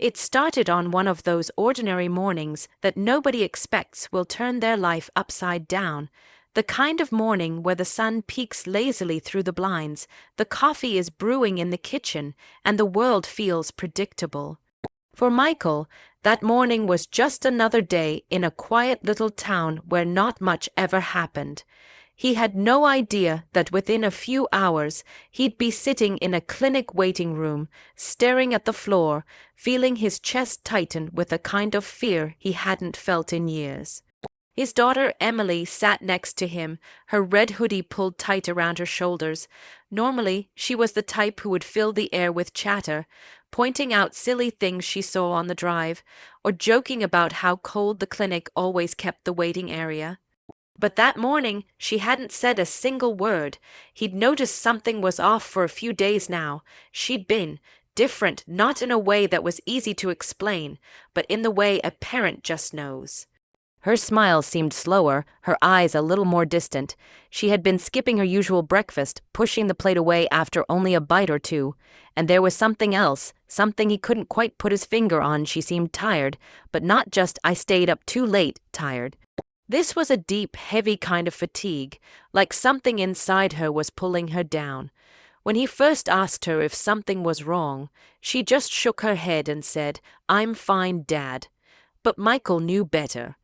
It started on one of those ordinary mornings that nobody expects will turn their life upside down. The kind of morning where the sun peeks lazily through the blinds, the coffee is brewing in the kitchen, and the world feels predictable. For Michael, that morning was just another day in a quiet little town where not much ever happened. He had no idea that within a few hours he'd be sitting in a clinic waiting room, staring at the floor, feeling his chest tighten with a kind of fear he hadn't felt in years. His daughter Emily sat next to him, her red hoodie pulled tight around her shoulders. Normally, she was the type who would fill the air with chatter, pointing out silly things she saw on the drive, or joking about how cold the clinic always kept the waiting area. But that morning, she hadn't said a single word. He'd noticed something was off for a few days now. She'd been different, not in a way that was easy to explain, but in the way a parent just knows. Her smile seemed slower, her eyes a little more distant. She had been skipping her usual breakfast, pushing the plate away after only a bite or two. And there was something else, something he couldn't quite put his finger on. She seemed tired, but not just "I stayed up too late" tired. This was a deep, heavy kind of fatigue, like something inside her was pulling her down. When he first asked her if something was wrong, she just shook her head and said, "I'm fine, Dad." But Michael knew better.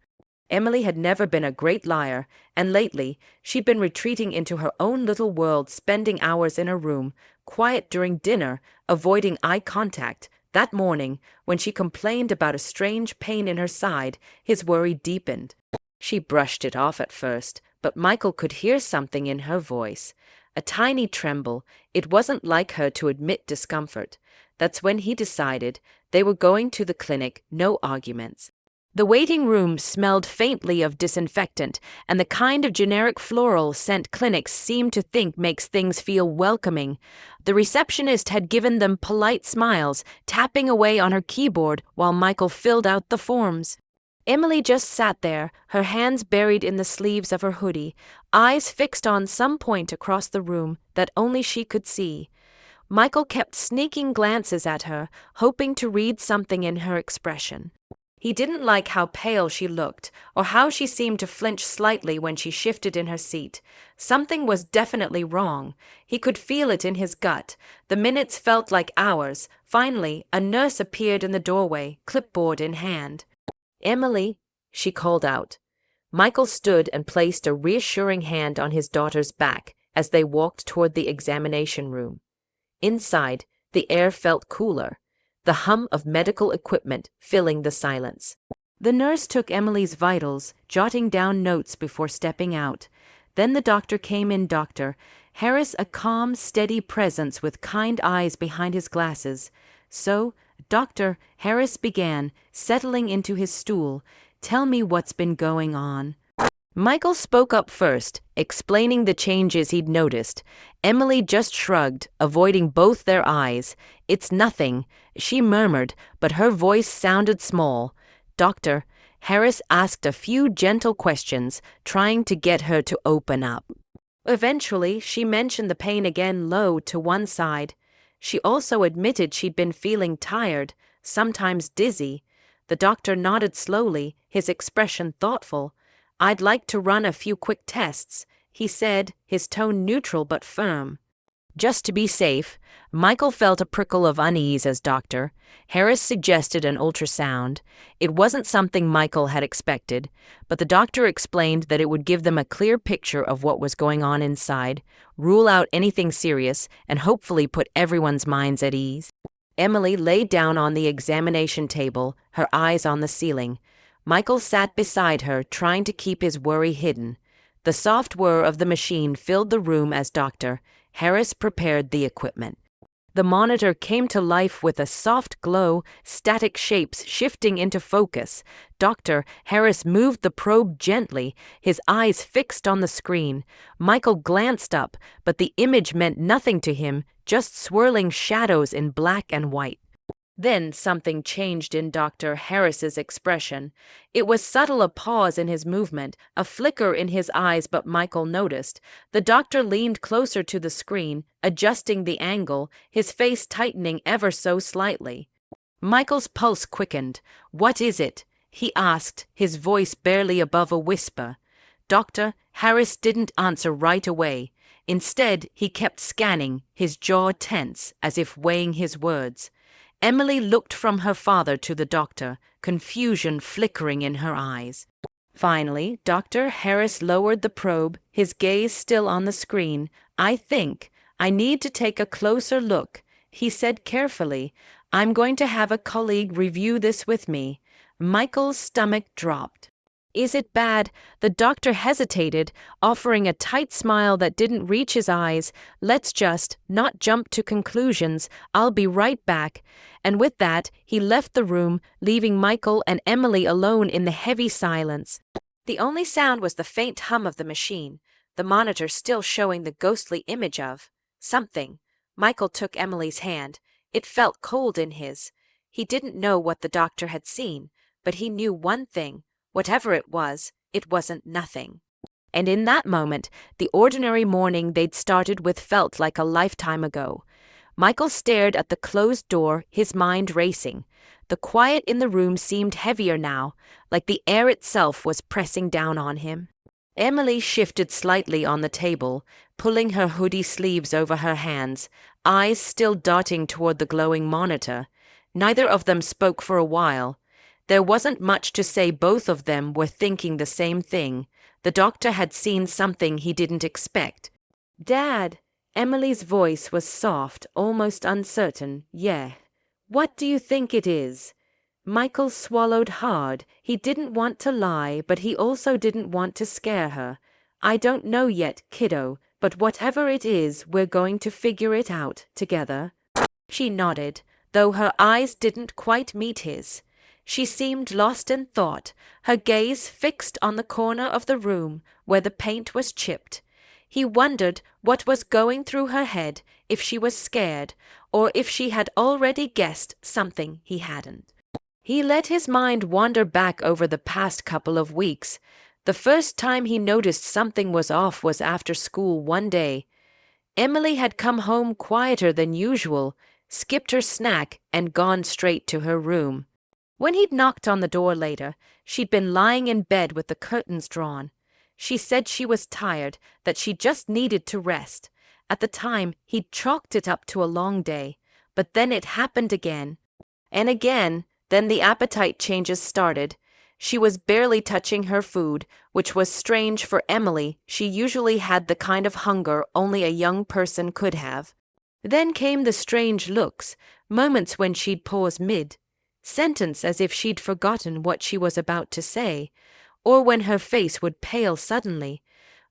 Emily had never been a great liar, and lately she'd been retreating into her own little world, spending hours in her room, quiet during dinner, avoiding eye contact. That morning, when she complained about a strange pain in her side, his worry deepened. She brushed it off at first, but Michael could hear something in her voice. A tiny tremble. It wasn't like her to admit discomfort. That's when he decided they were going to the clinic, no arguments. The waiting room smelled faintly of disinfectant, and the kind of generic floral scent clinics seem to think makes things feel welcoming. The receptionist had given them polite smiles, tapping away on her keyboard while Michael filled out the forms. Emily just sat there, her hands buried in the sleeves of her hoodie, eyes fixed on some point across the room that only she could see. Michael kept sneaking glances at her, hoping to read something in her expression. He didn't like how pale she looked, or how she seemed to flinch slightly when she shifted in her seat. Something was definitely wrong. He could feel it in his gut. The minutes felt like hours. Finally, a nurse appeared in the doorway, clipboard in hand. "Emily," she called out. Michael stood and placed a reassuring hand on his daughter's back as they walked toward the examination room. Inside, the air felt cooler, the hum of medical equipment filling the silence. The nurse took Emily's vitals, jotting down notes before stepping out. Then the doctor came in. Dr. Harris, a calm, steady presence with kind eyes behind his glasses. "So, Dr. Harris began, settling into his stool. "Tell me what's been going on." Michael spoke up first, explaining the changes he'd noticed. Emily just shrugged, avoiding both their eyes. "It's nothing," she murmured, but her voice sounded small. Dr. Harris asked a few gentle questions, trying to get her to open up. Eventually, she mentioned the pain again, low to one side. She also admitted she'd been feeling tired, sometimes dizzy. The doctor nodded slowly, his expression thoughtful. "I'd like to run a few quick tests," he said, his tone neutral but firm. Just to be safe, Michael felt a prickle of unease as Dr. Harris suggested an ultrasound. It wasn't something Michael had expected, but the doctor explained that it would give them a clear picture of what was going on inside, rule out anything serious, and hopefully put everyone's minds at ease. Emily lay down on the examination table, her eyes on the ceiling. Michael sat beside her, trying to keep his worry hidden. The soft whir of the machine filled the room as Dr. Harris prepared the equipment. The monitor came to life with a soft glow, static shapes shifting into focus. Dr. Harris moved the probe gently, his eyes fixed on the screen. Michael glanced up, but the image meant nothing to him, just swirling shadows in black and white. Then something changed in Dr. Harris's expression. It was subtle, a pause in his movement, a flicker in his eyes, but Michael noticed. The doctor leaned closer to the screen, adjusting the angle, his face tightening ever so slightly. Michael's pulse quickened. "What is it?" he asked, his voice barely above a whisper. Dr. Harris didn't answer right away. Instead, he kept scanning, his jaw tense, as if weighing his words. Emily looked from her father to the doctor, confusion flickering in her eyes. Finally, Dr. Harris lowered the probe, his gaze still on the screen. I need to take a closer look," he said carefully. "I'm going to have a colleague review this with me." Michael's stomach dropped. "Is it bad?" The doctor hesitated, offering a tight smile that didn't reach his eyes. "Let's just not jump to conclusions. I'll be right back." And with that, he left the room, leaving Michael and Emily alone in the heavy silence. The only sound was the faint hum of the machine, the monitor still showing the ghostly image of something. Michael took Emily's hand. It felt cold in his. He didn't know what the doctor had seen, but he knew one thing. Whatever it wasn't nothing. And in that moment, the ordinary morning they'd started with felt like a lifetime ago. Michael stared at the closed door, his mind racing. The quiet in the room seemed heavier now, like the air itself was pressing down on him. Emily shifted slightly on the table, pulling her hoodie sleeves over her hands, eyes still darting toward the glowing monitor. Neither of them spoke for a while. There wasn't much to say. Both of them were thinking the same thing. The doctor had seen something he didn't expect. "Dad," Emily's voice was soft, almost uncertain. "Yeah. What do you think it is?" Michael swallowed hard. He didn't want to lie, but he also didn't want to scare her. "I don't know yet, kiddo, but whatever it is, we're going to figure it out together." She nodded, though her eyes didn't quite meet his. She seemed lost in thought, her gaze fixed on the corner of the room where the paint was chipped. He wondered what was going through her head, if she was scared, or if she had already guessed something he hadn't. He let his mind wander back over the past couple of weeks. The first time he noticed something was off was after school one day. Emily had come home quieter than usual, skipped her snack, and gone straight to her room. When he'd knocked on the door later, she'd been lying in bed with the curtains drawn. She said she was tired, that she just needed to rest. At the time, he'd chalked it up to a long day. But then it happened again. And again, then the appetite changes started. She was barely touching her food, which was strange for Emily. She usually had the kind of hunger only a young person could have. Then came the strange looks, moments when she'd pause mid-sentence as if she'd forgotten what she was about to say, or when her face would pale suddenly.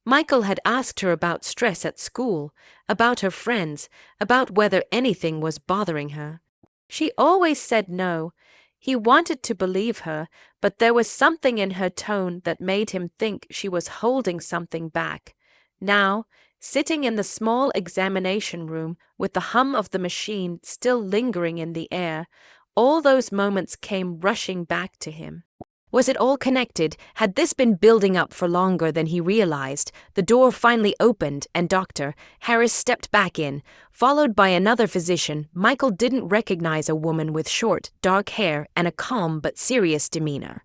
Michael had asked her about stress at school, about her friends, about whether anything was bothering her. She always said no. He wanted to believe her, but there was something in her tone that made him think she was holding something back. Now, sitting in the small examination room with the hum of the machine still lingering in the air, all those moments came rushing back to him. Was it all connected? Had this been building up for longer than he realized? The door finally opened and Dr. Harris stepped back in, followed by another physician. Michael didn't recognize a woman with short, dark hair and a calm but serious demeanor.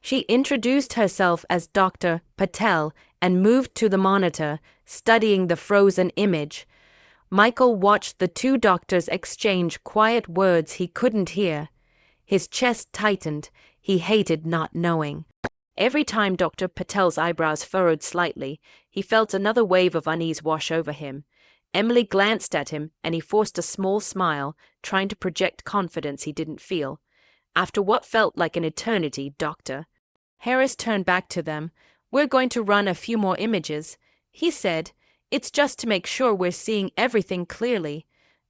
She introduced herself as Dr. Patel and moved to the monitor, studying the frozen image. Michael watched the two doctors exchange quiet words he couldn't hear. His chest tightened. He hated not knowing. Every time Dr. Patel's eyebrows furrowed slightly, he felt another wave of unease wash over him. Emily glanced at him, and he forced a small smile, trying to project confidence he didn't feel. "After what felt like an eternity, Doctor." Harris turned back to them. "We're going to run a few more images," he said. "It's just to make sure we're seeing everything clearly."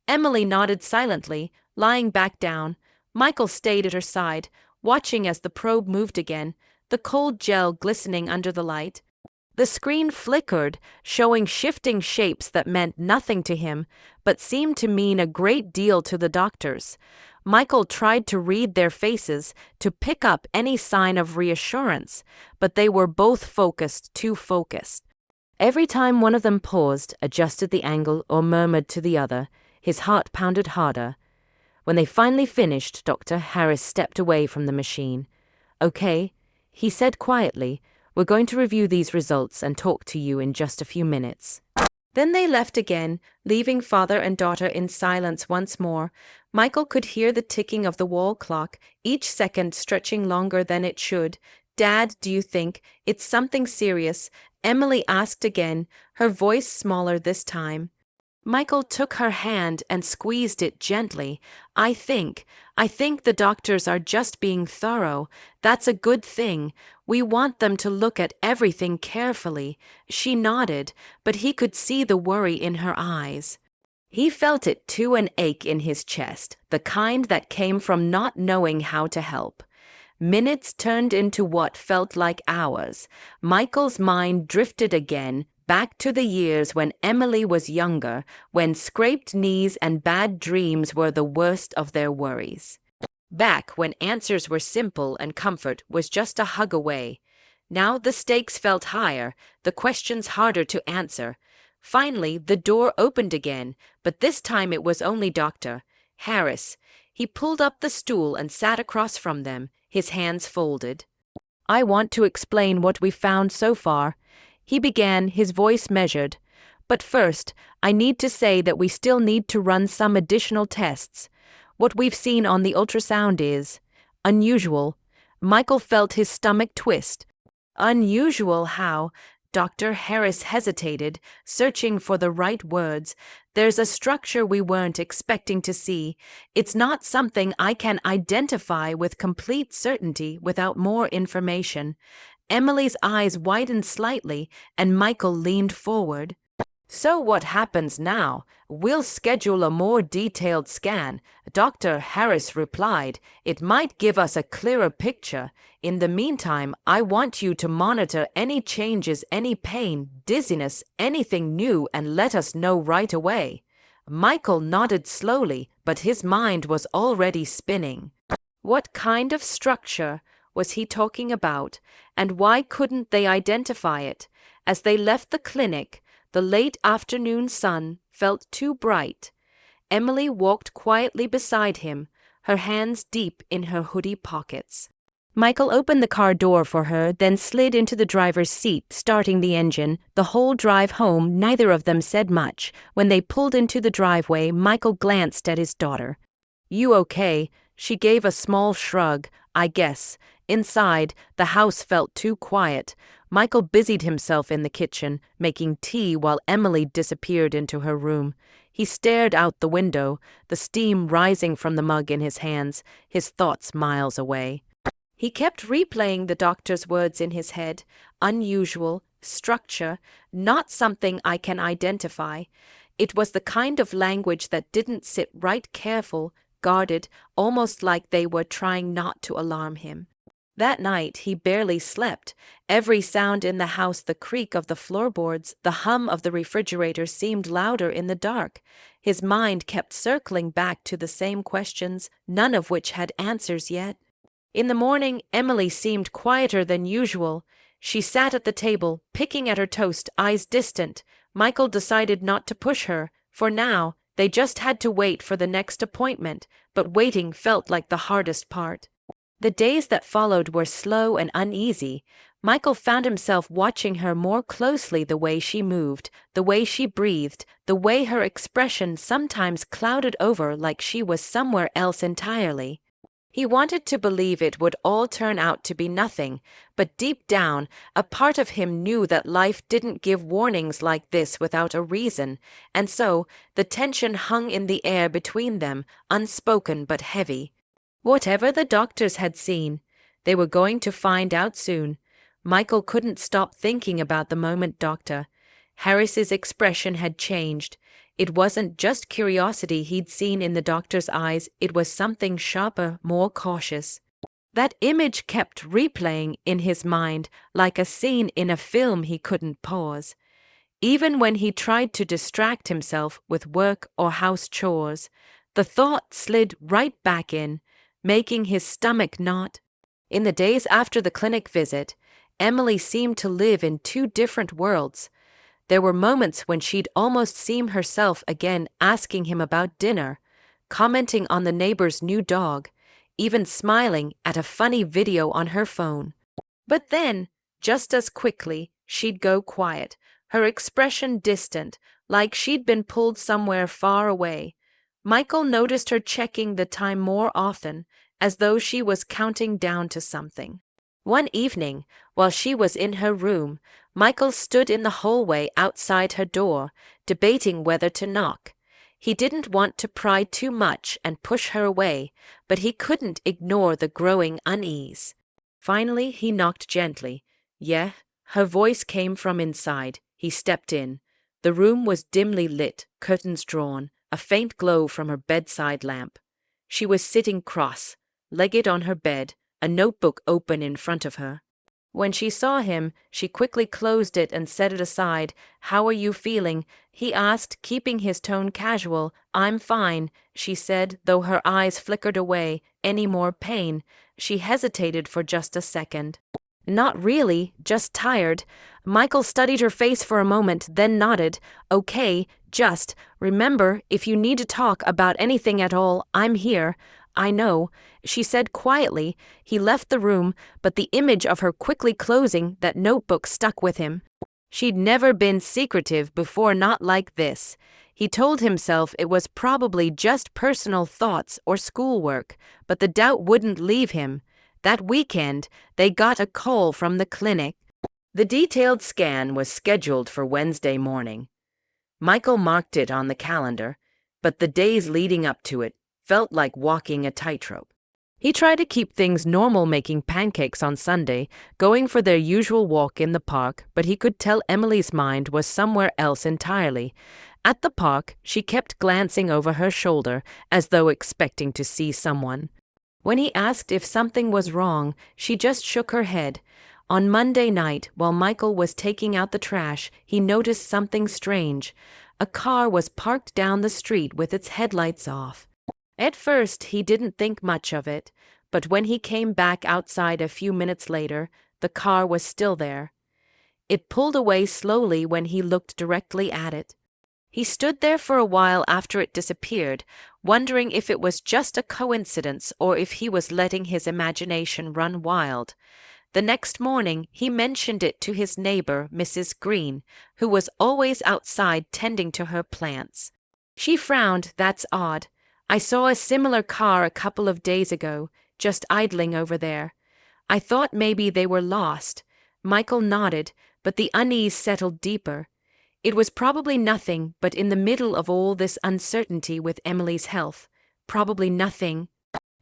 Emily nodded silently, lying back down. Michael stayed at her side, watching as the probe moved again, the cold gel glistening under the light. The screen flickered, showing shifting shapes that meant nothing to him, but seemed to mean a great deal to the doctors. Michael tried to read their faces, to pick up any sign of reassurance, but they were both too focused. Every time one of them paused, adjusted the angle, or murmured to the other, his heart pounded harder. When they finally finished, Dr. Harris stepped away from the machine. "Okay," he said quietly, "we're going to review these results and talk to you in just a few minutes." Then they left again, leaving father and daughter in silence once more. Michael could hear the ticking of the wall clock, each second stretching longer than it should. "Dad, do you think it's something serious?" Emily asked again, her voice smaller this time. Michael took her hand and squeezed it gently. I think the doctors are just being thorough. That's a good thing. We want them to look at everything carefully." She nodded, but he could see the worry in her eyes. He felt it too, an ache in his chest, the kind that came from not knowing how to help. Minutes turned into what felt like hours. Michael's mind drifted again, back to the years when Emily was younger, when scraped knees and bad dreams were the worst of their worries. Back when answers were simple and comfort was just a hug away. Now the stakes felt higher, the questions harder to answer. Finally, the door opened again, but this time it was only Dr. Harris. He pulled up the stool and sat across from them, his hands folded. "I want to explain what we've found so far," he began, his voice measured. "But first, I need to say that we still need to run some additional tests. What we've seen on the ultrasound is unusual." Michael felt his stomach twist. "Unusual how?" Dr. Harris hesitated, searching for the right words. "There's a structure we weren't expecting to see. It's not something I can identify with complete certainty without more information." Emily's eyes widened slightly, and Michael leaned forward. "So what happens now? We'll schedule a more detailed scan," Dr. Harris replied. "It might give us a clearer picture. In the meantime, I want you to monitor any changes, any pain, dizziness, anything new, and let us know right away." Michael nodded slowly, but his mind was already spinning. What kind of structure was he talking about, and why couldn't they identify it? As they left the clinic, the late afternoon sun felt too bright. Emily walked quietly beside him, her hands deep in her hoodie pockets. Michael opened the car door for her, then slid into the driver's seat, starting the engine. The whole drive home, neither of them said much. When they pulled into the driveway, Michael glanced at his daughter. "You okay?" She gave a small shrug. "I guess." Inside, the house felt too quiet. Michael busied himself in the kitchen, making tea while Emily disappeared into her room. He stared out the window, the steam rising from the mug in his hands, his thoughts miles away. He kept replaying the doctor's words in his head. Unusual, structure, not something I can identify. It was the kind of language that didn't sit right, careful, guarded, almost like they were trying not to alarm him. That night he barely slept. Every sound in the house, the creak of the floorboards, the hum of the refrigerator, seemed louder in the dark. His mind kept circling back to the same questions, none of which had answers yet. In the morning, Emily seemed quieter than usual. She sat at the table, picking at her toast, eyes distant. Michael decided not to push her. For now, they just had to wait for the next appointment, but waiting felt like the hardest part. The days that followed were slow and uneasy. Michael found himself watching her more closely, the way she moved, the way she breathed, the way her expression sometimes clouded over like she was somewhere else entirely. He wanted to believe it would all turn out to be nothing, but deep down, a part of him knew that life didn't give warnings like this without a reason, and so the tension hung in the air between them, unspoken but heavy. Whatever the doctors had seen, they were going to find out soon. Michael couldn't stop thinking about the moment Dr. Harris's expression had changed. It wasn't just curiosity he'd seen in the doctor's eyes, it was something sharper, more cautious. That image kept replaying in his mind like a scene in a film he couldn't pause. Even when he tried to distract himself with work or house chores, the thought slid right back in, making his stomach knot. In the days after the clinic visit, Emily seemed to live in two different worlds. There were moments when she'd almost seen herself again asking him about dinner, commenting on the neighbor's new dog, even smiling at a funny video on her phone. But then, just as quickly, she'd go quiet, her expression distant, like she'd been pulled somewhere far away. Michael noticed her checking the time more often, as though she was counting down to something. One evening, while she was in her room, Michael stood in the hallway outside her door, debating whether to knock. He didn't want to pry too much and push her away, but he couldn't ignore the growing unease. Finally, he knocked gently. "Yeah?" Her voice came from inside. He stepped in. The room was dimly lit, curtains drawn, a faint glow from her bedside lamp. She was sitting cross-legged on her bed, a notebook open in front of her. When she saw him, she quickly closed it and set it aside. "How are you feeling?" he asked, keeping his tone casual. "I'm fine," she said, though her eyes flickered away. "Any more pain?" She hesitated for just a second. "Not really, just tired." Michael studied her face for a moment, then nodded. "Okay, just remember, if you need to talk about anything at all, I'm here." "I know," she said quietly. He left the room, but the image of her quickly closing that notebook stuck with him. She'd never been secretive before, not like this. He told himself it was probably just personal thoughts or schoolwork, but the doubt wouldn't leave him. That weekend, they got a call from the clinic. The detailed scan was scheduled for Wednesday morning. Michael marked it on the calendar, but the days leading up to it felt like walking a tightrope. He tried to keep things normal, making pancakes on Sunday, going for their usual walk in the park, but he could tell Emily's mind was somewhere else entirely. At the park, she kept glancing over her shoulder, as though expecting to see someone. When he asked if something was wrong, she just shook her head. On Monday night, while Michael was taking out the trash, he noticed something strange. A car was parked down the street with its headlights off. At first, he didn't think much of it, but when he came back outside a few minutes later, the car was still there. It pulled away slowly when he looked directly at it. He stood there for a while after it disappeared, wondering if it was just a coincidence or if he was letting his imagination run wild. The next morning, he mentioned it to his neighbor, Mrs. Green, who was always outside tending to her plants. She frowned. "That's odd. I saw a similar car a couple of days ago, just idling over there. I thought maybe they were lost." Michael nodded, but the unease settled deeper. It was probably nothing, but in the middle of all this uncertainty with Emily's health, probably nothing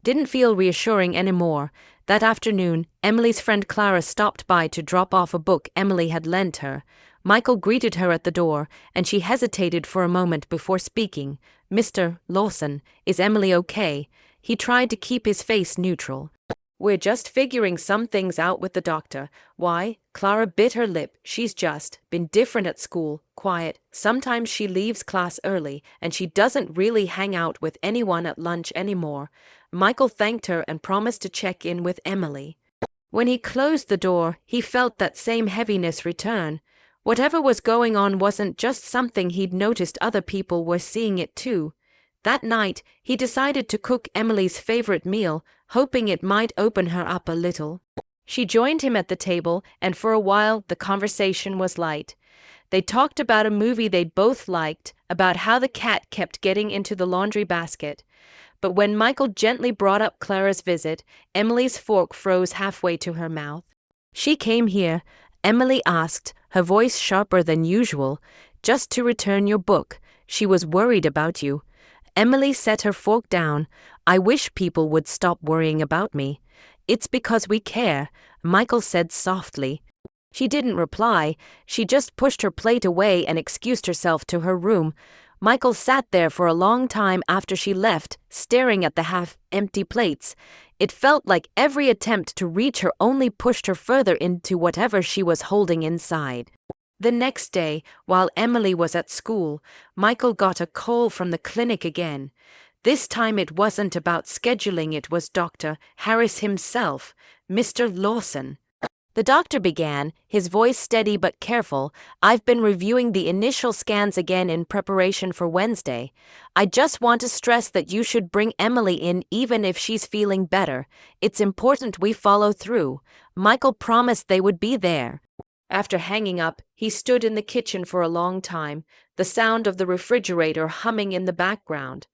didn't feel reassuring anymore. That afternoon, Emily's friend Clara stopped by to drop off a book Emily had lent her. Michael greeted her at the door, and she hesitated for a moment before speaking. "Mr. Lawson, is Emily okay?" He tried to keep his face neutral. "We're just figuring some things out with the doctor." "Why?" Clara bit her lip. "She's just been different at school, quiet. Sometimes she leaves class early, and she doesn't really hang out with anyone at lunch anymore." Michael thanked her and promised to check in with Emily. When he closed the door, he felt that same heaviness return. Whatever was going on wasn't just something he'd noticed, other people were seeing it too. That night, he decided to cook Emily's favorite meal, hoping it might open her up a little. She joined him at the table, and for a while the conversation was light. They talked about a movie they'd both liked, about how the cat kept getting into the laundry basket. But when Michael gently brought up Clara's visit, Emily's fork froze halfway to her mouth. "She came here," Emily asked, her voice sharper than usual, "just to return your book. She was worried about you." Emily set her fork down. "I wish people would stop worrying about me." "It's because we care," Michael said softly. She didn't reply. She just pushed her plate away and excused herself to her room. Michael sat there for a long time after she left, staring at the half-empty plates. It felt like every attempt to reach her only pushed her further into whatever she was holding inside. The next day, while Emily was at school, Michael got a call from the clinic again. This time it wasn't about scheduling, it was Dr. Harris himself, Mr. Lawson. The doctor began, his voice steady but careful. "I've been reviewing the initial scans again in preparation for Wednesday. I just want to stress that you should bring Emily in even if she's feeling better. It's important we follow through." Michael promised they would be there. After hanging up, he stood in the kitchen for a long time, the sound of the refrigerator humming in the background.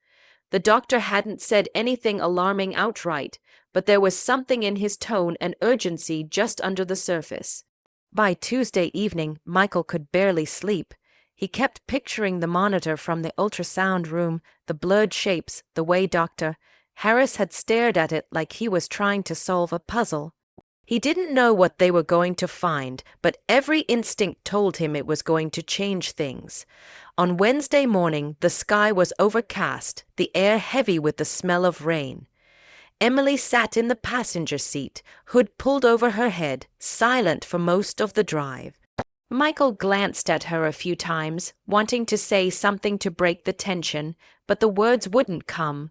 The doctor hadn't said anything alarming outright, but there was something in his tone and urgency just under the surface. By Tuesday evening, Michael could barely sleep. He kept picturing the monitor from the ultrasound room, the blurred shapes, the way Dr. Harris had stared at it like he was trying to solve a puzzle. He didn't know what they were going to find, but every instinct told him it was going to change things. On Wednesday morning, the sky was overcast, the air heavy with the smell of rain. Emily sat in the passenger seat, hood pulled over her head, silent for most of the drive. Michael glanced at her a few times, wanting to say something to break the tension, but the words wouldn't come.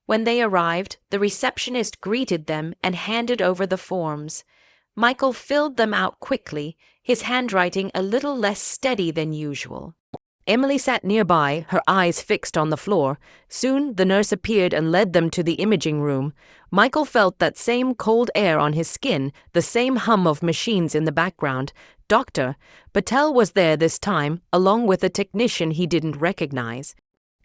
When they arrived, the receptionist greeted them and handed over the forms. Michael filled them out quickly, his handwriting a little less steady than usual. Emily sat nearby, her eyes fixed on the floor. Soon the nurse appeared and led them to the imaging room. Michael felt that same cold air on his skin, the same hum of machines in the background. Dr. Patel was there this time, along with a technician he didn't recognize.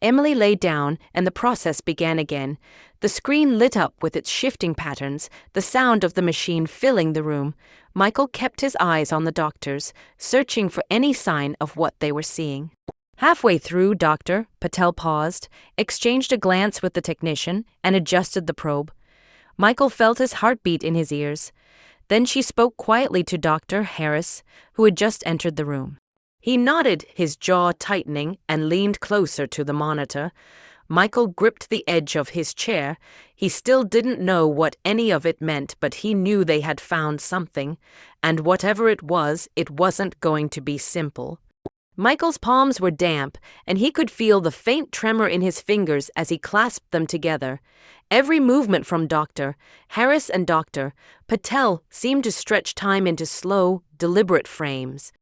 Emily lay down, and the process began again. The screen lit up with its shifting patterns, the sound of the machine filling the room. Michael kept his eyes on the doctors, searching for any sign of what they were seeing. Halfway through, Dr. Patel paused, exchanged a glance with the technician, and adjusted the probe. Michael felt his heartbeat in his ears. Then she spoke quietly to Dr. Harris, who had just entered the room. He nodded, his jaw tightening, and leaned closer to the monitor. Michael gripped the edge of his chair. He still didn't know what any of it meant, but he knew they had found something, and whatever it wasn't going to be simple. Michael's palms were damp, and he could feel the faint tremor in his fingers as he clasped them together. Every movement from Dr. Harris and Dr. Patel seemed to stretch time into slow, deliberate frames.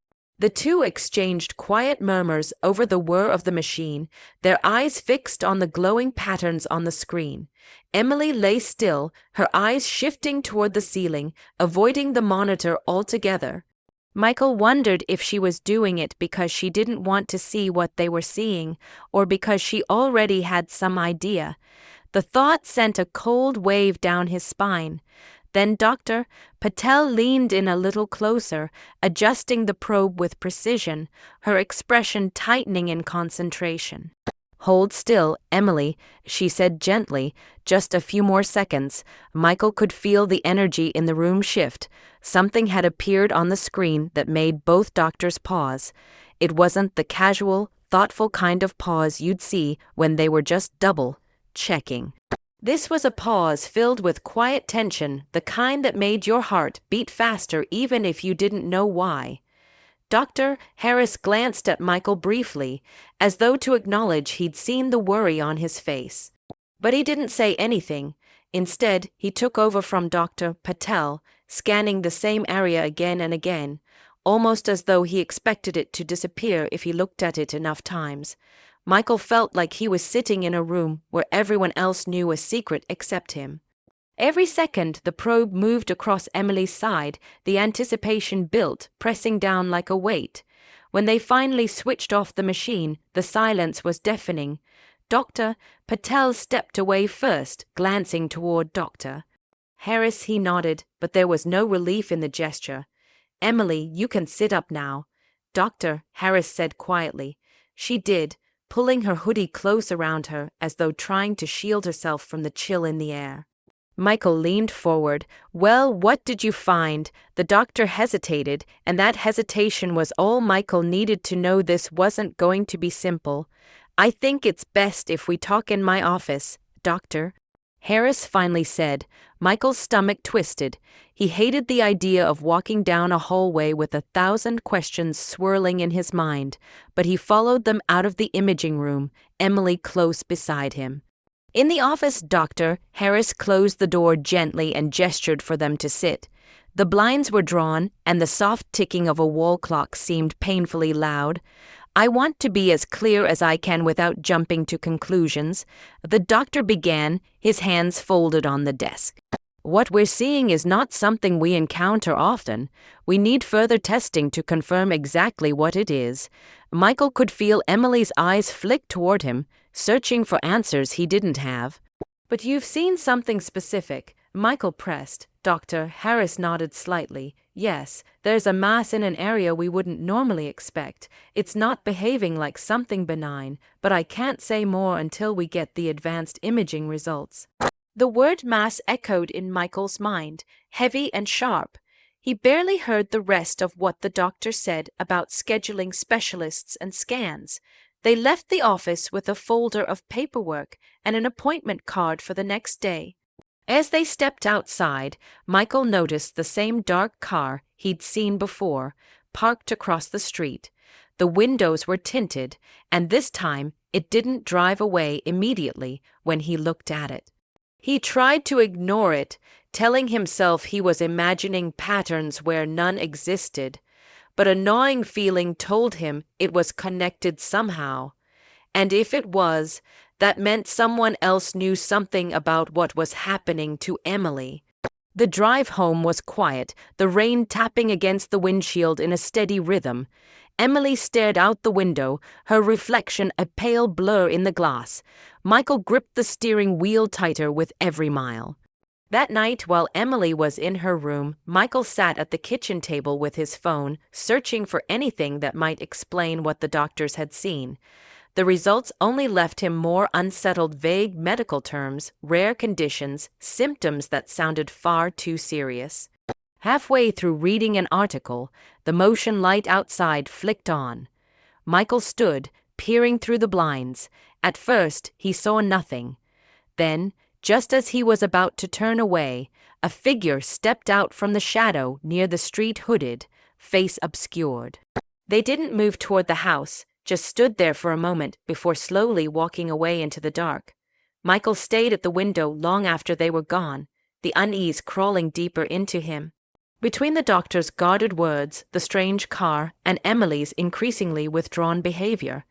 The two exchanged quiet murmurs over the whir of the machine, their eyes fixed on the glowing patterns on the screen. Emily lay still, her eyes shifting toward the ceiling, avoiding the monitor altogether. Michael wondered if she was doing it because she didn't want to see what they were seeing, or because she already had some idea. The thought sent a cold wave down his spine. Then Dr. Patel leaned in a little closer, adjusting the probe with precision, her expression tightening in concentration. "Hold still, Emily," she said gently. Just a few more seconds. Michael could feel the energy in the room shift. Something had appeared on the screen that made both doctors pause. It wasn't the casual, thoughtful kind of pause you'd see when they were just double-checking. This was a pause filled with quiet tension, the kind that made your heart beat faster even if you didn't know why. Dr. Harris glanced at Michael briefly, as though to acknowledge he'd seen the worry on his face. But he didn't say anything. Instead, he took over from Dr. Patel, scanning the same area again and again, almost as though he expected it to disappear if he looked at it enough times. Michael felt like he was sitting in a room where everyone else knew a secret except him. Every second the probe moved across Emily's side, the anticipation built, pressing down like a weight. When they finally switched off the machine, the silence was deafening. Dr. Patel stepped away first, glancing toward Dr. Harris. He nodded, but there was no relief in the gesture. "Emily, you can sit up now," Dr. Harris said quietly. She did, pulling her hoodie close around her as though trying to shield herself from the chill in the air. Michael leaned forward. "Well, what did you find?" The doctor hesitated, and that hesitation was all Michael needed to know this wasn't going to be simple. "I think it's best if we talk in my office, Dr. Harris finally said. Michael's stomach twisted. He hated the idea of walking down a hallway with 1,000 questions swirling in his mind, but he followed them out of the imaging room, Emily close beside him. In the office, Dr. Harris closed the door gently and gestured for them to sit. The blinds were drawn, and the soft ticking of a wall clock seemed painfully loud. "I want to be as clear as I can without jumping to conclusions," the doctor began, his hands folded on the desk. "What we're seeing is not something we encounter often. We need further testing to confirm exactly what it is." Michael could feel Emily's eyes flick toward him, searching for answers he didn't have. "But you've seen something specific," Michael pressed. Dr. Harris nodded slightly. "Yes, there's a mass in an area we wouldn't normally expect. It's not behaving like something benign, but I can't say more until we get the advanced imaging results." The word mass echoed in Michael's mind, heavy and sharp. He barely heard the rest of what the doctor said about scheduling specialists and scans. They left the office with a folder of paperwork and an appointment card for the next day. As they stepped outside, Michael noticed the same dark car he'd seen before, parked across the street. The windows were tinted, and this time it didn't drive away immediately when he looked at it. He tried to ignore it, telling himself he was imagining patterns where none existed, but a gnawing feeling told him it was connected somehow. And if it was, that meant someone else knew something about what was happening to Emily. The drive home was quiet, the rain tapping against the windshield in a steady rhythm. Emily stared out the window, her reflection a pale blur in the glass. Michael gripped the steering wheel tighter with every mile. That night, while Emily was in her room, Michael sat at the kitchen table with his phone, searching for anything that might explain what the doctors had seen. The results only left him more unsettled, vague medical terms, rare conditions, symptoms that sounded far too serious. Halfway through reading an article, the motion light outside flicked on. Michael stood, peering through the blinds. At first, he saw nothing. Then, just as he was about to turn away, a figure stepped out from the shadow near the street, hooded, face obscured. They didn't move toward the house, just stood there for a moment before slowly walking away into the dark. Michael stayed at the window long after they were gone, the unease crawling deeper into him. Between the doctor's guarded words, the strange car, and Emily's increasingly withdrawn behavior,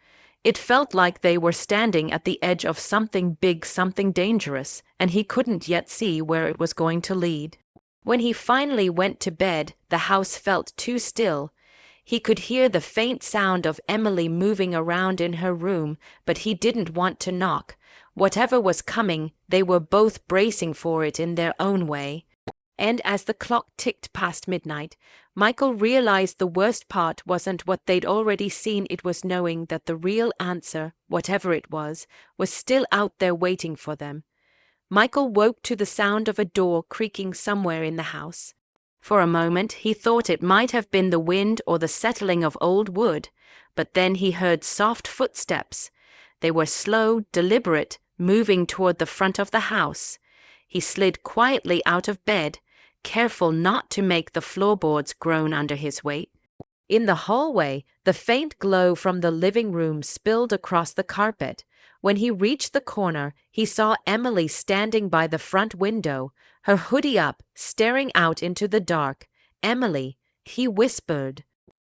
it felt like they were standing at the edge of something big, something dangerous, and he couldn't yet see where it was going to lead. When he finally went to bed, the house felt too still. He could hear the faint sound of Emily moving around in her room, but he didn't want to knock. Whatever was coming, they were both bracing for it in their own way. And as the clock ticked past midnight, Michael realized the worst part wasn't what they'd already seen, it was knowing that the real answer, whatever it was still out there waiting for them. Michael woke to the sound of a door creaking somewhere in the house. For a moment, he thought it might have been the wind or the settling of old wood, but then he heard soft footsteps. They were slow, deliberate, moving toward the front of the house. He slid quietly out of bed, careful not to make the floorboards groan under his weight. In the hallway, the faint glow from the living room spilled across the carpet. When he reached the corner, he saw Emily standing by the front window, her hoodie up, staring out into the dark. "Emily," he whispered.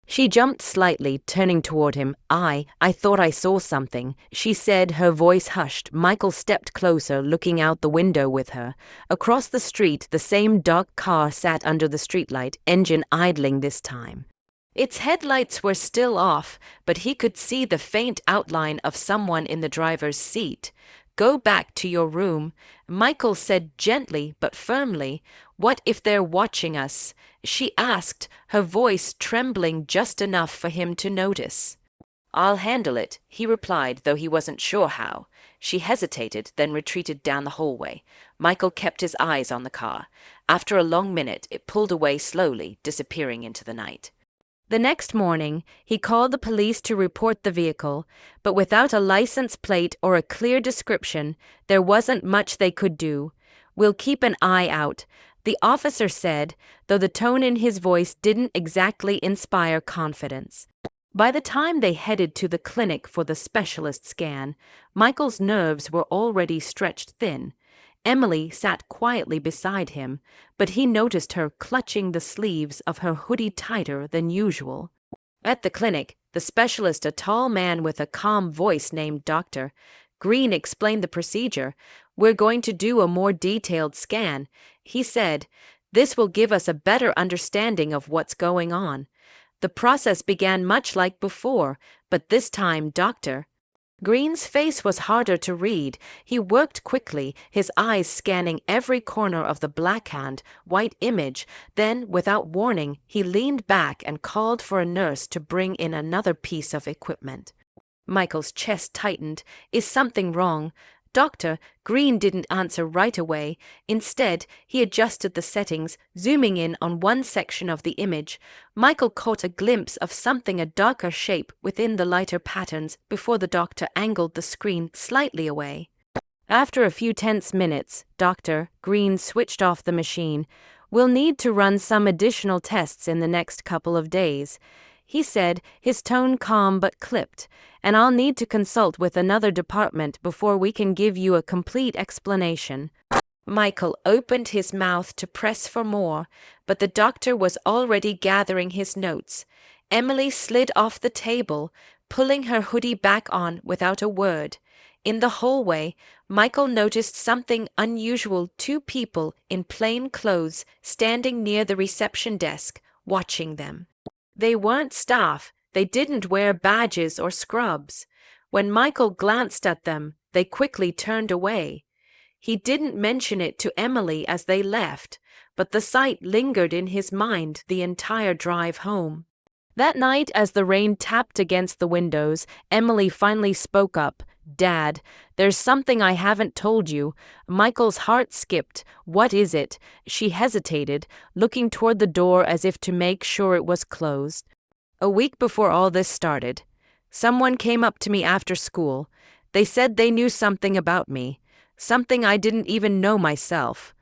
She jumped slightly, turning toward him. I thought I saw something," she said, her voice hushed. Michael stepped closer, looking out the window with her. Across the street, the same dark car sat under the streetlight, engine idling this time. Its headlights were still off, but he could see the faint outline of someone in the driver's seat. "Go back to your room," Michael said gently but firmly. "What if they're watching us?" she asked, her voice trembling just enough for him to notice. "I'll handle it," he replied, though he wasn't sure how. She hesitated, then retreated down the hallway. Michael kept his eyes on the car. After a long minute, it pulled away slowly, disappearing into the night. The next morning, he called the police to report the vehicle, but without a license plate or a clear description, there wasn't much they could do. "We'll keep an eye out," the officer said, though the tone in his voice didn't exactly inspire confidence. By the time they headed to the clinic for the specialist scan, Michael's nerves were already stretched thin. Emily sat quietly beside him, but he noticed her clutching the sleeves of her hoodie tighter than usual. At the clinic, the specialist, a tall man with a calm voice named Dr. Green, explained the procedure. "We're going to do a more detailed scan," he said. "This will give us a better understanding of what's going on." The process began much like before, but this time Dr. Green's face was harder to read. He worked quickly, his eyes scanning every corner of the black and white image. Then, without warning, he leaned back and called for a nurse to bring in another piece of equipment. Michael's chest tightened. "Is something wrong?" Dr. Green didn't answer right away. Instead, he adjusted the settings, zooming in on one section of the image. Michael caught a glimpse of something, a darker shape within the lighter patterns, before the doctor angled the screen slightly away. After a few tense minutes, Dr. Green switched off the machine. "We'll need to run some additional tests in the next couple of days," he said, his tone calm but clipped, "and I'll need to consult with another department before we can give you a complete explanation." Michael opened his mouth to press for more, but the doctor was already gathering his notes. Emily slid off the table, pulling her hoodie back on without a word. In the hallway, Michael noticed something unusual: two people in plain clothes standing near the reception desk, watching them. They weren't staff. They didn't wear badges or scrubs. When Michael glanced at them, they quickly turned away. He didn't mention it to Emily as they left, but the sight lingered in his mind the entire drive home. That night, as the rain tapped against the windows, Emily finally spoke up. "Dad, there's something I haven't told you." Michael's heart skipped. "What is it?" She hesitated, looking toward the door as if to make sure it was closed. "A week before all this started, someone came up to me after school. They said they knew something about me, something I didn't even know myself."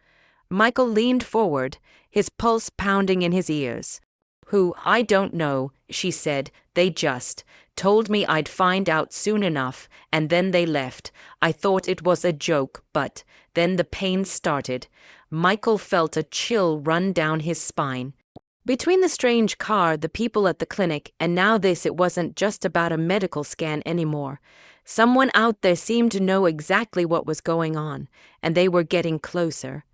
Michael leaned forward, his pulse pounding in his ears. "Who? I don't know," she said. "They just told me I'd find out soon enough, and then they left. I thought it was a joke, but then the pain started." Michael felt a chill run down his spine. Between the strange car, the people at the clinic, and now this, it wasn't just about a medical scan anymore. Someone out there seemed to know exactly what was going on, and they were getting closer.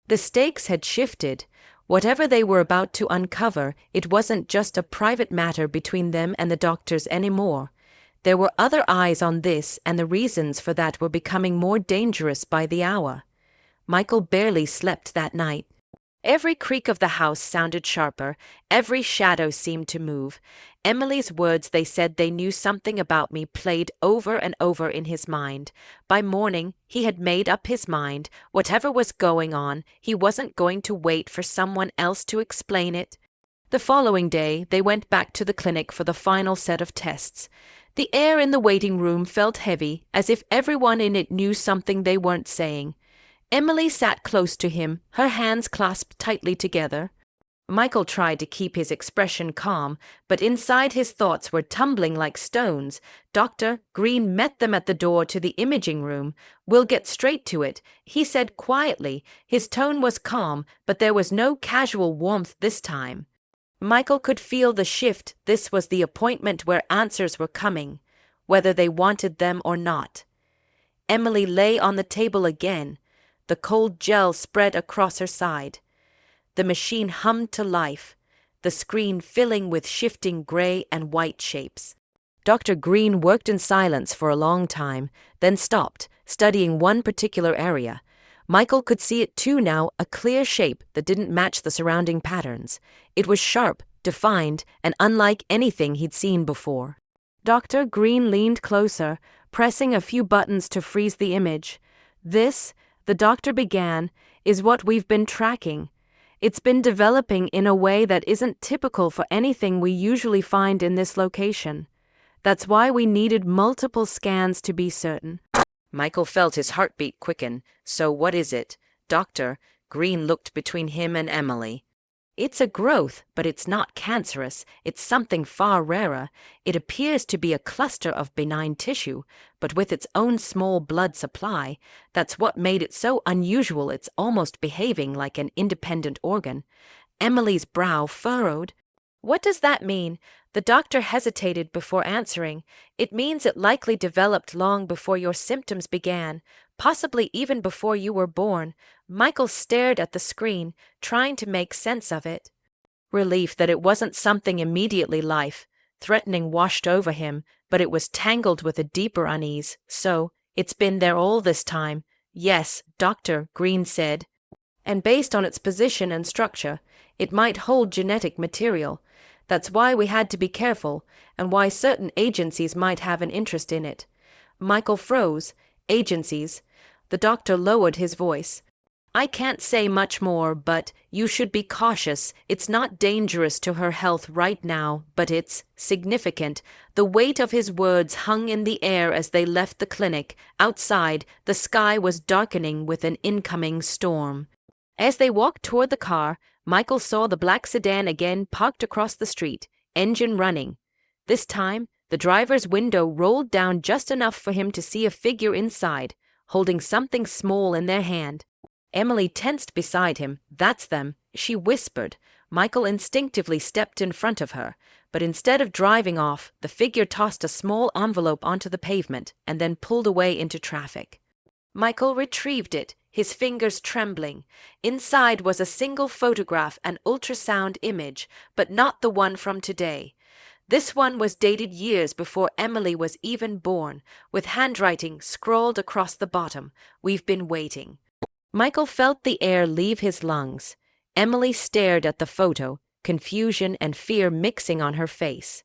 The stakes had shifted. Whatever they were about to uncover, it wasn't just a private matter between them and the doctors anymore. There were other eyes on this, and the reasons for that were becoming more dangerous by the hour. Michael barely slept that night. Every creak of the house sounded sharper, every shadow seemed to move. Emily's words, "they said they knew something about me," played over and over in his mind. By morning, he had made up his mind. Whatever was going on, he wasn't going to wait for someone else to explain it. The following day, they went back to the clinic for the final set of tests. The air in the waiting room felt heavy, as if everyone in it knew something they weren't saying. Emily sat close to him, her hands clasped tightly together. Michael tried to keep his expression calm, but inside his thoughts were tumbling like stones. Dr. Green met them at the door to the imaging room. "We'll get straight to it," he said quietly. His tone was calm, but there was no casual warmth this time. Michael could feel the shift. This was the appointment where answers were coming, whether they wanted them or not. Emily lay on the table again. The cold gel spread across her side. The machine hummed to life, the screen filling with shifting gray and white shapes. Dr. Green worked in silence for a long time, then stopped, studying one particular area. Michael could see it too now, a clear shape that didn't match the surrounding patterns. It was sharp, defined, and unlike anything he'd seen before. Dr. Green leaned closer, pressing a few buttons to freeze the image. "This," the doctor began, "is what we've been tracking. It's been developing in a way that isn't typical for anything we usually find in this location. That's why we needed multiple scans to be certain." Michael felt his heartbeat quicken. "So what is it?" Dr. Green looked between him and Emily. It's a growth, but it's not cancerous. It's something far rarer. It appears to be a cluster of benign tissue, but with its own small blood supply. That's what made it so unusual. It's almost behaving like an independent organ. Emily's brow furrowed. What does that mean? The doctor hesitated before answering. It means it likely developed long before your symptoms began, possibly even before you were born. Michael stared at the screen, trying to make sense of it. Relief that it wasn't something immediately life-threatening washed over him, but it was tangled with a deeper unease. So, it's been there all this time. Yes, Dr. Green said. And based on its position and structure, it might hold genetic material. That's why we had to be careful, and why certain agencies might have an interest in it. Michael froze. Agencies. The doctor lowered his voice. I can't say much more, but you should be cautious. It's not dangerous to her health right now, but it's significant. The weight of his words hung in the air as they left the clinic. Outside, the sky was darkening with an incoming storm. As they walked toward the car, Michael saw the black sedan again parked across the street, engine running. This time, the driver's window rolled down just enough for him to see a figure inside, holding something small in their hand. Emily tensed beside him. That's them, she whispered. Michael instinctively stepped in front of her, but instead of driving off, the figure tossed a small envelope onto the pavement and then pulled away into traffic. Michael retrieved it, his fingers trembling. Inside was a single photograph, an ultrasound image, but not the one from today. This one was dated years before Emily was even born, with handwriting scrawled across the bottom. We've been waiting. Michael felt the air leave his lungs. Emily stared at the photo, confusion and fear mixing on her face.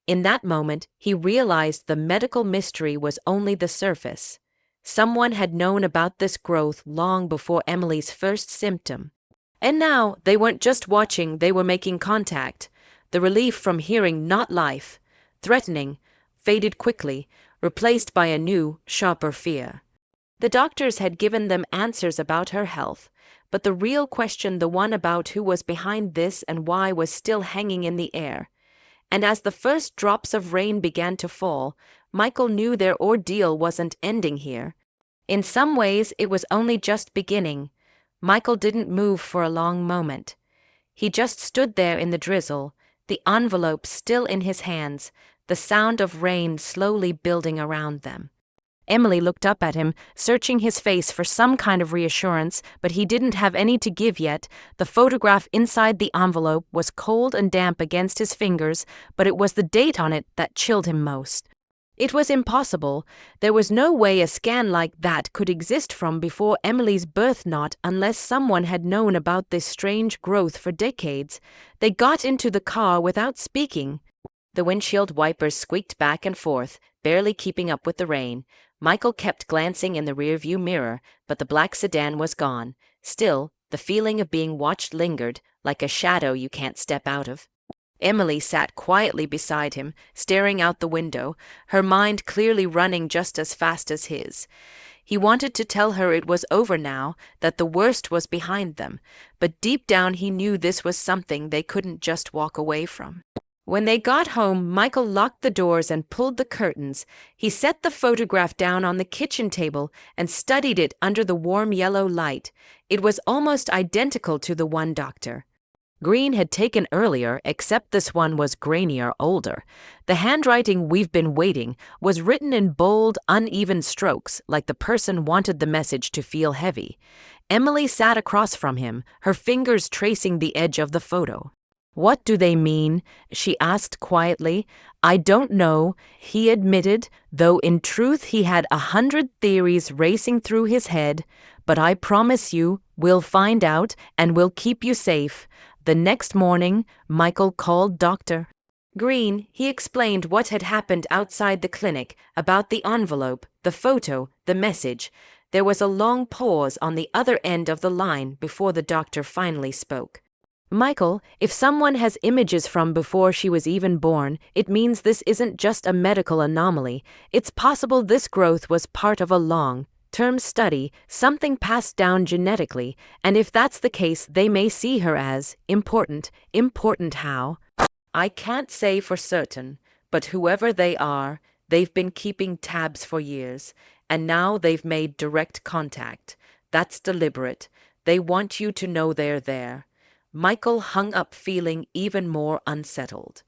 In that moment, he realized the medical mystery was only the surface. Someone had known about this growth long before Emily's first symptom. And now, they weren't just watching, they were making contact. The relief from hearing "not life," threatening, faded quickly, replaced by a new, sharper fear. The doctors had given them answers about her health, but the real question, the one about who was behind this and why, was still hanging in the air. And as the first drops of rain began to fall, Michael knew their ordeal wasn't ending here. In some ways, it was only just beginning. Michael didn't move for a long moment. He just stood there in the drizzle, the envelope still in his hands, the sound of rain slowly building around them. Emily looked up at him, searching his face for some kind of reassurance, but he didn't have any to give yet. The photograph inside the envelope was cold and damp against his fingers, but it was the date on it that chilled him most. It was impossible. There was no way a scan like that could exist from before Emily's birth, not unless someone had known about this strange growth for decades. They got into the car without speaking. The windshield wipers squeaked back and forth, barely keeping up with the rain. Michael kept glancing in the rearview mirror, but the black sedan was gone. Still, the feeling of being watched lingered, like a shadow you can't step out of. Emily sat quietly beside him, staring out the window, her mind clearly running just as fast as his. He wanted to tell her it was over now, that the worst was behind them, but deep down he knew this was something they couldn't just walk away from. When they got home, Michael locked the doors and pulled the curtains. He set the photograph down on the kitchen table and studied it under the warm yellow light. It was almost identical to the one Dr. Green had taken earlier, except this one was grainier, older. The handwriting "We've been waiting" was written in bold, uneven strokes, like the person wanted the message to feel heavy. Emily sat across from him, her fingers tracing the edge of the photo. "What do they mean?" she asked quietly. "I don't know," he admitted, though in truth he had 100 theories racing through his head. "But I promise you, we'll find out, and we'll keep you safe." The next morning, Michael called Dr. Green. He explained what had happened outside the clinic, about the envelope, the photo, the message. There was a long pause on the other end of the line before the doctor finally spoke. "Michael, if someone has images from before she was even born, it means this isn't just a medical anomaly. It's possible this growth was part of a long, term study, something passed down genetically, and if that's the case, they may see her as important. Important how? I can't say for certain, but whoever they are, they've been keeping tabs for years, and now they've made direct contact. That's deliberate. They want you to know they're there. Michael hung up feeling even more unsettled.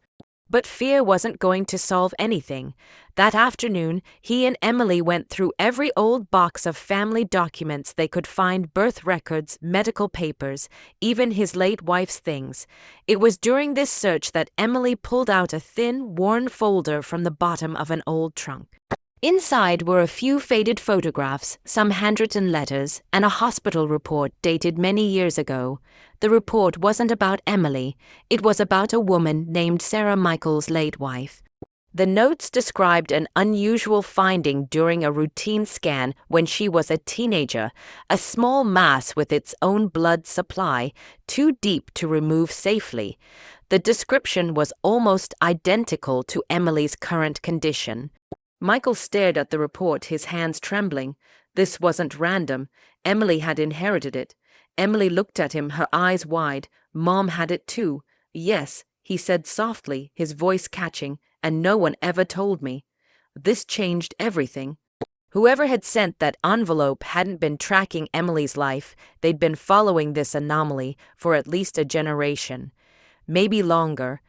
But fear wasn't going to solve anything. That afternoon, he and Emily went through every old box of family documents they could find: birth records, medical papers, even his late wife's things. It was during this search that Emily pulled out a thin, worn folder from the bottom of an old trunk. Inside were a few faded photographs, some handwritten letters, and a hospital report dated many years ago. The report wasn't about Emily. It was about a woman named Sarah, Michael's late wife. The notes described an unusual finding during a routine scan when she was a teenager: a small mass with its own blood supply, too deep to remove safely. The description was almost identical to Emily's current condition. Michael stared at the report, his hands trembling. This wasn't random. Emily had inherited it. Emily looked at him, her eyes wide. Mom had it too. Yes, he said softly, his voice catching, and no one ever told me. This changed everything. Whoever had sent that envelope hadn't been tracking Emily's life. They'd been following this anomaly for at least a generation. Maybe longer.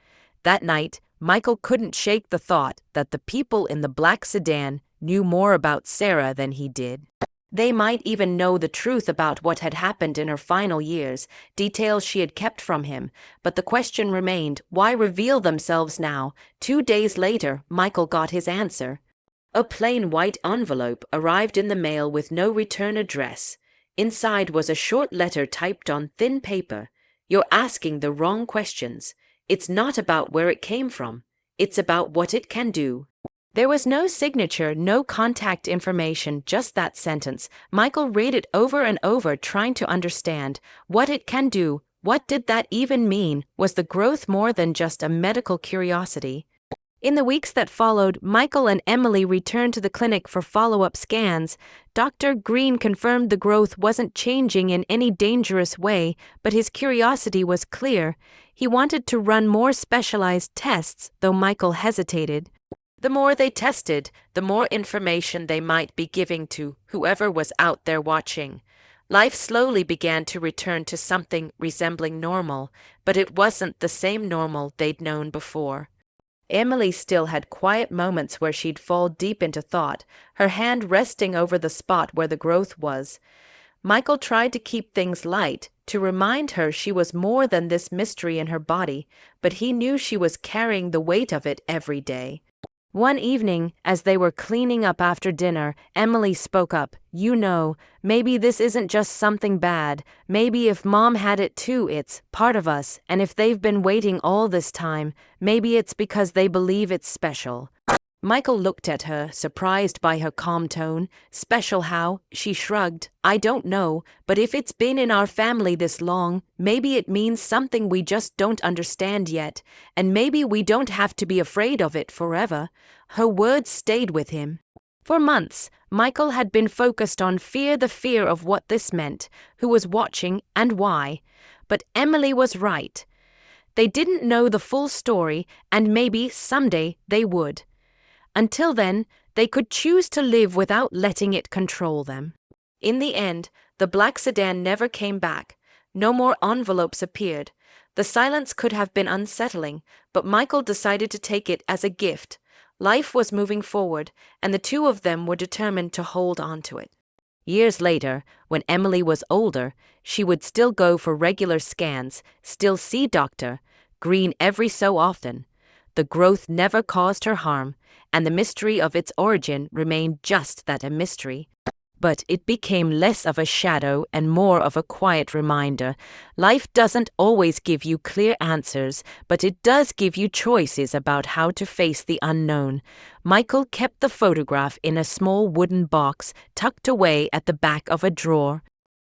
That night, Michael couldn't shake the thought that the people in the black sedan knew more about Sarah than he did. They might even know the truth about what had happened in her final years, details she had kept from him, but the question remained: why reveal themselves now? 2 days later, Michael got his answer. A plain white envelope arrived in the mail with no return address. Inside was a short letter typed on thin paper. You're asking the wrong questions. It's not about where it came from. It's about what it can do. There was no signature, no contact information, just that sentence. Michael read it over and over, trying to understand what it can do. What did that even mean? Was the growth more than just a medical curiosity? In the weeks that followed, Michael and Emily returned to the clinic for follow-up scans. Dr. Green confirmed the growth wasn't changing in any dangerous way, but his curiosity was clear. He wanted to run more specialized tests, though Michael hesitated. The more they tested, the more information they might be giving to whoever was out there watching. Life slowly began to return to something resembling normal, but it wasn't the same normal they'd known before. Emily still had quiet moments where she'd fall deep into thought, her hand resting over the spot where the growth was. Michael tried to keep things light, to remind her she was more than this mystery in her body, but he knew she was carrying the weight of it every day. One evening, as they were cleaning up after dinner, Emily spoke up. You know, maybe this isn't just something bad. Maybe if Mom had it too, it's part of us, and if they've been waiting all this time, maybe it's because they believe it's special. Michael looked at her, surprised by her calm tone. Special how? She shrugged. I don't know, but if it's been in our family this long, maybe it means something we just don't understand yet, and maybe we don't have to be afraid of it forever. Her words stayed with him. For months, Michael had been focused on fear, the fear of what this meant, who was watching, and why. But Emily was right. They didn't know the full story, and maybe someday they would. Until then, they could choose to live without letting it control them. In the end, the black sedan never came back. No more envelopes appeared. The silence could have been unsettling, but Michael decided to take it as a gift. Life was moving forward, and the two of them were determined to hold on to it. Years later, when Emily was older, she would still go for regular scans, still see Dr. Green every so often. The growth never caused her harm, and the mystery of its origin remained just that, a mystery. But it became less of a shadow and more of a quiet reminder. Life doesn't always give you clear answers, but it does give you choices about how to face the unknown. Michael kept the photograph in a small wooden box tucked away at the back of a drawer.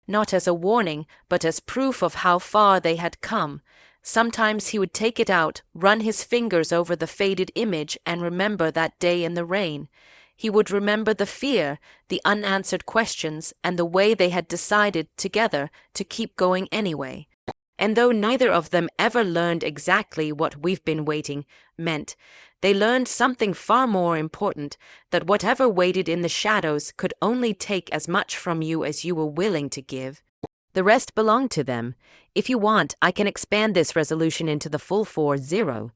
Not as a warning, but as proof of how far they had come. Sometimes he would take it out, run his fingers over the faded image, and remember that day in the rain. He would remember the fear, the unanswered questions, and the way they had decided together to keep going anyway. And though neither of them ever learned exactly what "we've been waiting" meant, they learned something far more important, that whatever waited in the shadows could only take as much from you as you were willing to give. The rest belonged to them. If you want, I can expand this resolution into the full 4-0.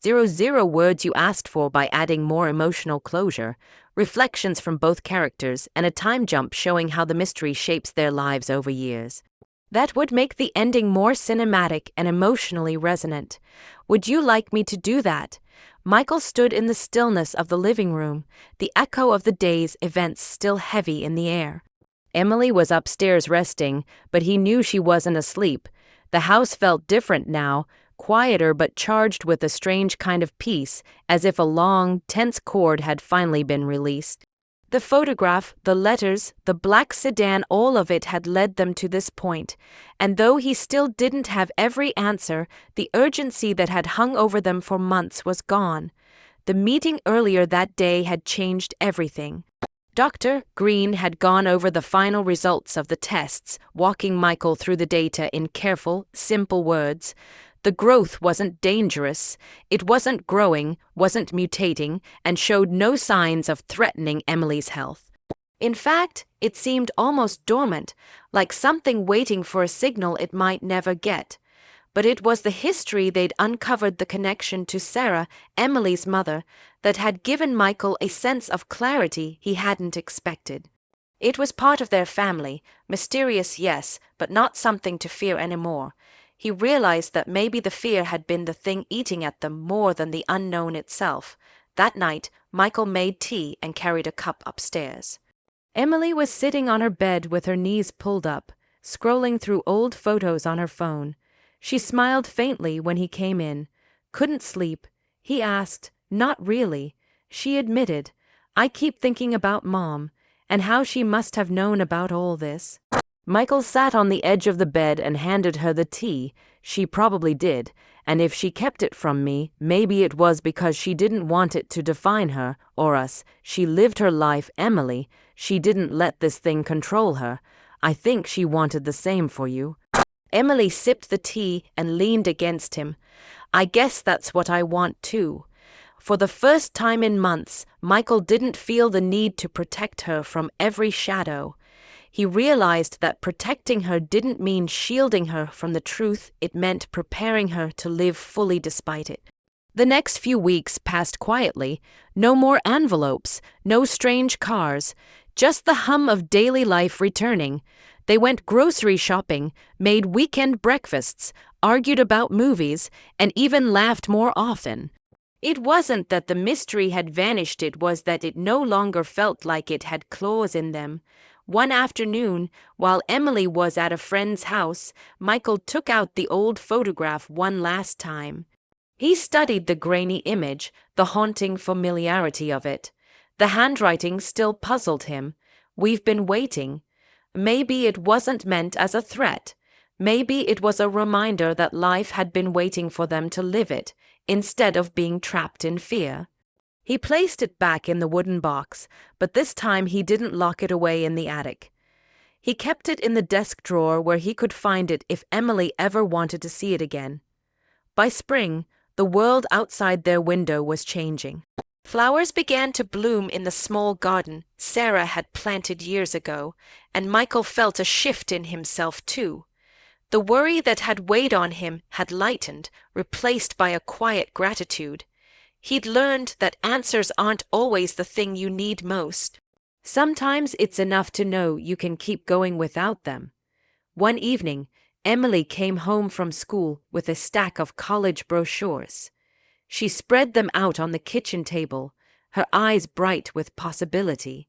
0 words you asked for by adding more emotional closure, reflections from both characters, and a time jump showing how the mystery shapes their lives over years. That would make the ending more cinematic and emotionally resonant. Would you like me to do that? Michael stood in the stillness of the living room, the echo of the day's events still heavy in the air. Emily was upstairs resting, but he knew she wasn't asleep. The house felt different now, quieter but charged with a strange kind of peace, as if a long, tense cord had finally been released. The photograph, the letters, the black sedan, all of it had led them to this point, and though he still didn't have every answer, the urgency that had hung over them for months was gone. The meeting earlier that day had changed everything. Dr. Green had gone over the final results of the tests, walking Michael through the data in careful, simple words. The growth wasn't dangerous, it wasn't growing, wasn't mutating, and showed no signs of threatening Emily's health. In fact, it seemed almost dormant, like something waiting for a signal it might never get. But it was the history they'd uncovered, the connection to Sarah, Emily's mother, that had given Michael a sense of clarity he hadn't expected. It was part of their family, mysterious, yes, but not something to fear anymore. He realized that maybe the fear had been the thing eating at them more than the unknown itself. That night, Michael made tea and carried a cup upstairs. Emily was sitting on her bed with her knees pulled up, scrolling through old photos on her phone. She smiled faintly when he came in. Couldn't sleep? He asked. Not really. She admitted. I keep thinking about Mom, and how she must have known about all this. Michael sat on the edge of the bed and handed her the tea. She probably did, and if she kept it from me, maybe it was because she didn't want it to define her, or us. She lived her life, Emily. She didn't let this thing control her. I think she wanted the same for you. Emily sipped the tea and leaned against him. I guess that's what I want too. For the first time in months, Michael didn't feel the need to protect her from every shadow. He realized that protecting her didn't mean shielding her from the truth, it meant preparing her to live fully despite it. The next few weeks passed quietly. No more envelopes, no strange cars, just the hum of daily life returning. They went grocery shopping, made weekend breakfasts, argued about movies, and even laughed more often. It wasn't that the mystery had vanished, it was that it no longer felt like it had claws in them. One afternoon, while Emily was at a friend's house, Michael took out the old photograph one last time. He studied the grainy image, the haunting familiarity of it. The handwriting still puzzled him. We've been waiting. Maybe it wasn't meant as a threat. Maybe it was a reminder that life had been waiting for them to live it, instead of being trapped in fear. He placed it back in the wooden box, but this time he didn't lock it away in the attic. He kept it in the desk drawer where he could find it if Emily ever wanted to see it again. By spring, the world outside their window was changing. Flowers began to bloom in the small garden Sarah had planted years ago, and Michael felt a shift in himself too. The worry that had weighed on him had lightened, replaced by a quiet gratitude. He'd learned that answers aren't always the thing you need most. Sometimes it's enough to know you can keep going without them. One evening, Emily came home from school with a stack of college brochures. She spread them out on the kitchen table, her eyes bright with possibility.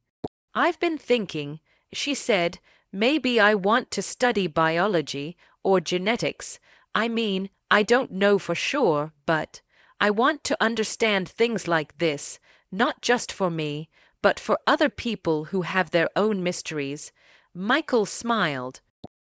I've been thinking, she said, maybe I want to study biology or genetics. I mean, I don't know for sure, but I want to understand things like this, not just for me, but for other people who have their own mysteries. Michael smiled.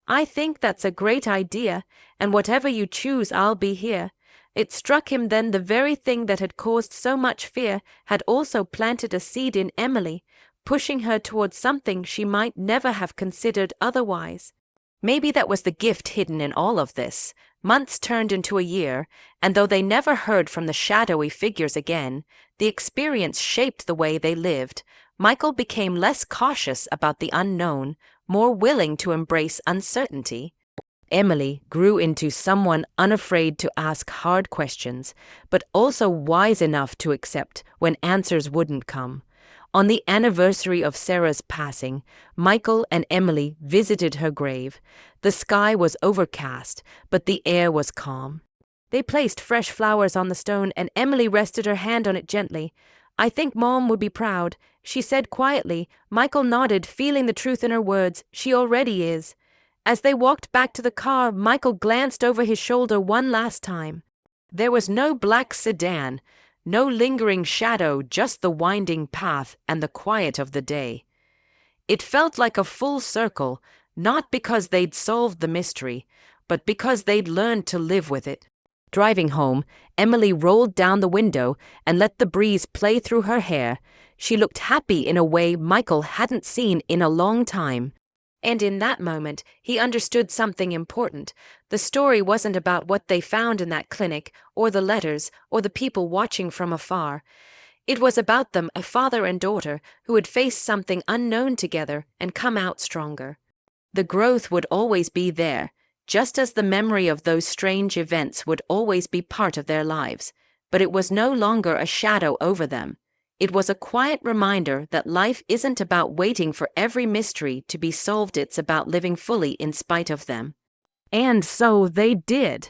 I think that's a great idea, and whatever you choose, I'll be here. It struck him then the very thing that had caused so much fear had also planted a seed in Emily, pushing her towards something she might never have considered otherwise. Maybe that was the gift hidden in all of this. Months turned into a year, and though they never heard from the shadowy figures again, the experience shaped the way they lived. Michael became less cautious about the unknown, more willing to embrace uncertainty. Emily grew into someone unafraid to ask hard questions, but also wise enough to accept when answers wouldn't come. On the anniversary of Sarah's passing, Michael and Emily visited her grave. The sky was overcast, but the air was calm. They placed fresh flowers on the stone, and Emily rested her hand on it gently. "I think Mom would be proud," she said quietly. Michael nodded, feeling the truth in her words. "She already is." As they walked back to the car, Michael glanced over his shoulder one last time. There was no black sedan, no lingering shadow, just the winding path and the quiet of the day. It felt like a full circle, not because they'd solved the mystery, but because they'd learned to live with it. Driving home, Emily rolled down the window and let the breeze play through her hair. She looked happy in a way Michael hadn't seen in a long time. And in that moment, he understood something important. The story wasn't about what they found in that clinic, or the letters, or the people watching from afar. It was about them, a father and daughter, who had faced something unknown together and come out stronger. The growth would always be there, just as the memory of those strange events would always be part of their lives. But it was no longer a shadow over them. It was a quiet reminder that life isn't about waiting for every mystery to be solved, it's about living fully in spite of them. And so they did.